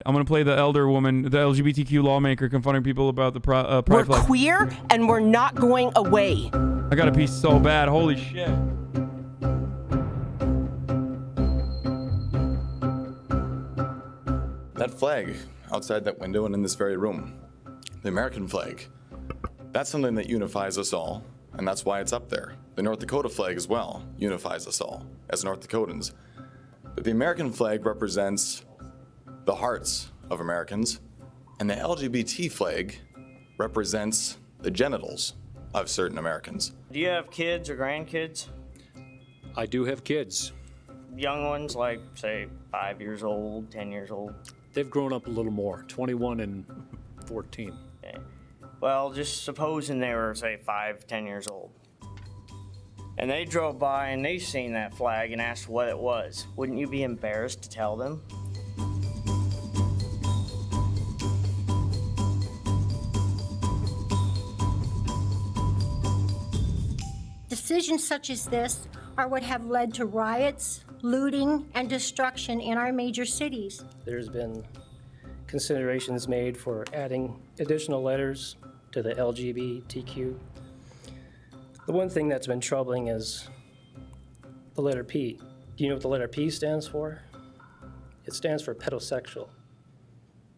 I'm gonna play the elder woman, the LGBTQ lawmaker, confronting people about the pride We're flag. queer and we're not going away. I got a piece so bad. Holy shit. That flag outside that window and in this very room, the American flag, that's something that unifies us all, and that's why it's up there. The North Dakota flag as well unifies us all as North Dakotans. But the American flag represents the hearts of Americans, and the LGBT flag represents the genitals of certain Americans. Do you have kids or grandkids? I do have kids. Young ones, like, say, 5 years old, 10 years old? They've grown up a little more, 21 and 14. Okay. Well, just supposing they were, say, 5, 10 years old. And they drove by and they seen that flag and asked what it was. Wouldn't you be embarrassed to tell them? Decisions such as this are what have led to riots, looting, and destruction in our major cities. There's been considerations made for adding additional letters to the LGBTQ. The one thing that's been troubling is the letter P. Do you know what the letter P stands for? It stands for pedosexual.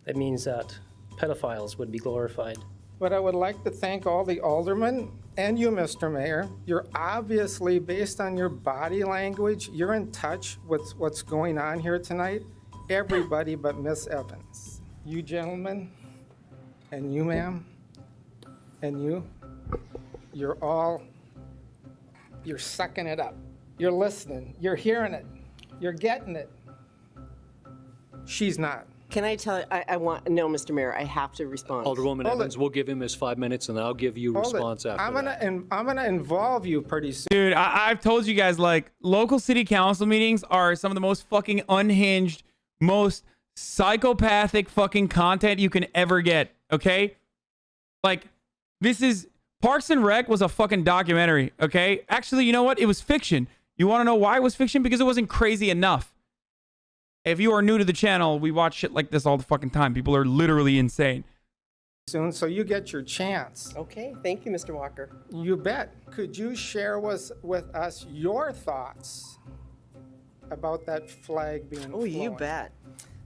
That means that pedophiles would be glorified. But I would like to thank all the aldermen and you, Mr. Mayor. You're obviously, based on your body language, you're in touch with what's going on here tonight. Everybody but Miss Evans. You gentlemen, and you ma'am, and you're sucking it up. You're listening, you're hearing it, you're getting it. She's not. Can I tell you, no, Mr. Mayor, I have to respond. Alderwoman Hold Evans, it. we'll give him his 5 minutes, and then I'll give you a response after that. I'm gonna involve you pretty soon. Dude, I've told you guys, like, local city council meetings are some of the most fucking unhinged, most psychopathic fucking content you can ever get, okay? Like, this is... Parks and Rec was a fucking documentary, okay? Actually, you know what? It was fiction. You want to know why it was fiction? Because it wasn't crazy enough. If you are new to the channel, we watch shit like this all the fucking time. People are literally insane. Soon, so you get your chance. Okay, thank you, Mr. Walker. You bet. Could you share with us your thoughts about that flag being Oh, you flown? bet.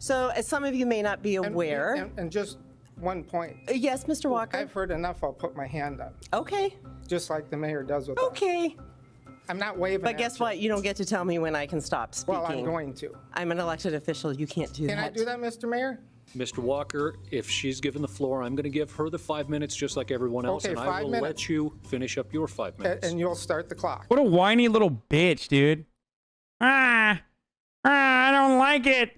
So, as some of you may not be aware... And just one point. Yes, Mr. Walker? I've heard enough, I'll put my hand up. Okay. Just like the mayor does with us. Okay. I'm not waving But at guess you. what? You don't get to tell me when I can stop speaking. Well, I'm going to. I'm an elected official. You can't do Can that. I do that, Mr. Mayor? Mr. Walker, if she's given the floor, I'm going to give her the 5 minutes just like everyone else, Okay, and I 5 will minutes. let you finish up your 5 minutes. And you'll start the clock. What a whiny little bitch, dude. I don't like it.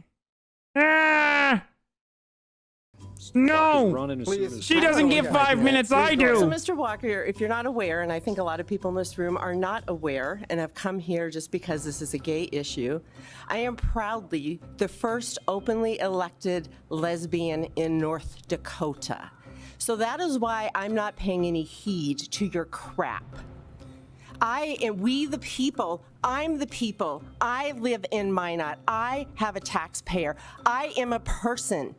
No. Running as soon Please. as- She doesn't give 5 minutes, I do. So, Mr. Walker, if you're not aware, and I think a lot of people in this room are not aware and have come here just because this is a gay issue, I am proudly the first openly elected lesbian in North Dakota. So that is why I'm not paying any heed to your crap. We the people, I'm the people. I live in Minot. I have a taxpayer. I am a person.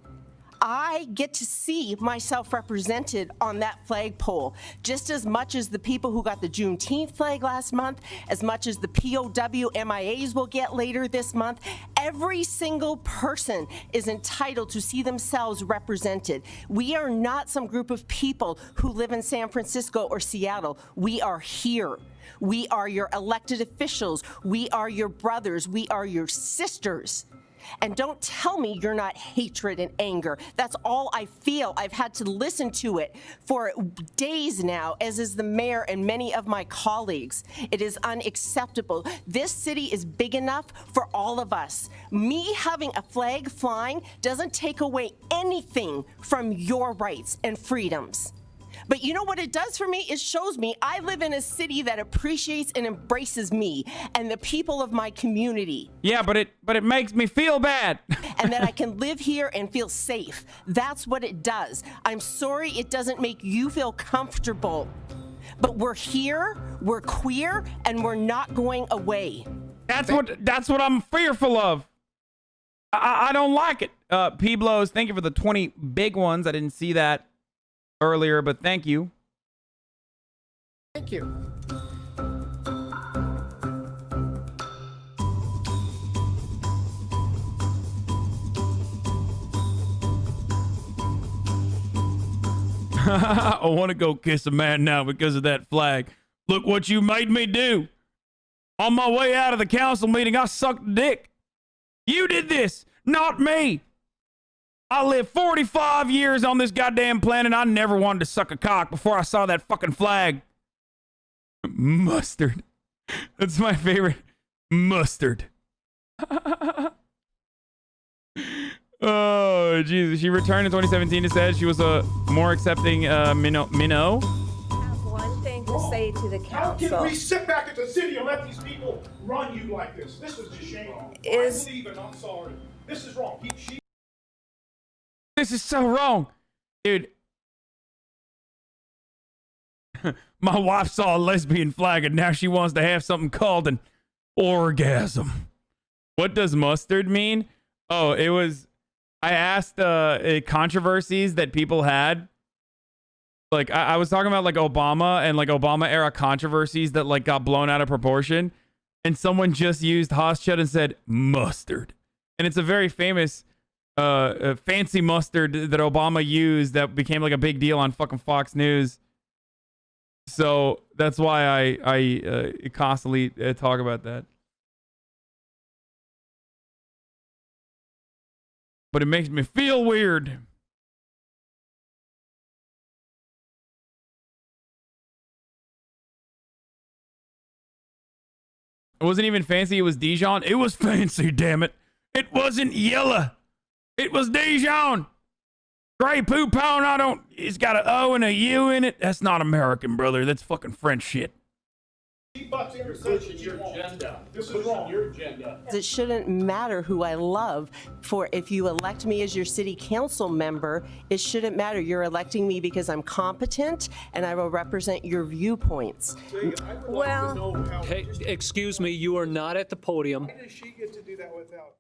I get to see myself represented on that flagpole just as much as the people who got the Juneteenth flag last month, as much as the POW MIAs will get later this month. Every single person is entitled to see themselves represented. We are not some group of people who live in San Francisco or Seattle. We are here. We are your elected officials. We are your brothers. We are your sisters. And don't tell me you're not hatred and anger. That's all I feel. I've had to listen to it for days now, as is the mayor and many of my colleagues. It is unacceptable. This city is big enough for all of us. Me having a flag flying doesn't take away anything from your rights and freedoms. But you know what it does for me? It shows me I live in a city that appreciates and embraces me and the people of my community. Yeah, but it makes me feel bad. And that I can live here and feel safe. That's what it does. I'm sorry it doesn't make you feel comfortable. But we're here, we're queer, and we're not going away. That's what I'm fearful of. I don't like it. P Blows, thank you for the 20 big ones. I didn't see that earlier, but thank you. Thank you. I want to go kiss a man now because of that flag. Look what you made me do. On my way out of the council meeting, I sucked dick. You did this, not me. I lived 45 years on this goddamn planet. I never wanted to suck a cock before I saw that fucking flag. Mustard. That's my favorite. Mustard. Oh, Jesus. She returned in 2017 and said she was a more accepting minnow. I have one thing to say to the How can council. we sit back at the city and let these people run you like this? This is just shameful. I believe it. I'm sorry. This is wrong. This is so wrong. Dude. My wife saw a lesbian flag and now she wants to have something called an orgasm. What does mustard mean? Oh, it was... I asked controversies that people had. Like, I was talking about, like, Obama and, like, Obama-era controversies that, like, got blown out of proportion. And someone just used Hoschut and said, mustard. And it's a very famous, fancy mustard that Obama used that became, like, a big deal on fucking Fox News. So that's why I constantly talk about that. But it makes me feel weird. It wasn't even fancy. It was Dijon. It was fancy, damn it. It wasn't yellow. It was Dijon. Grey Poupon, I don't... It's got an O and a U in it. That's not American, brother. That's fucking French shit. This is wrong. Your agenda. It shouldn't matter who I love. For if you elect me as your city council member, it shouldn't matter. You're electing me because I'm competent and I will represent your viewpoints. Well, Hey, excuse me, you are not at the podium. Why does she get to do that without?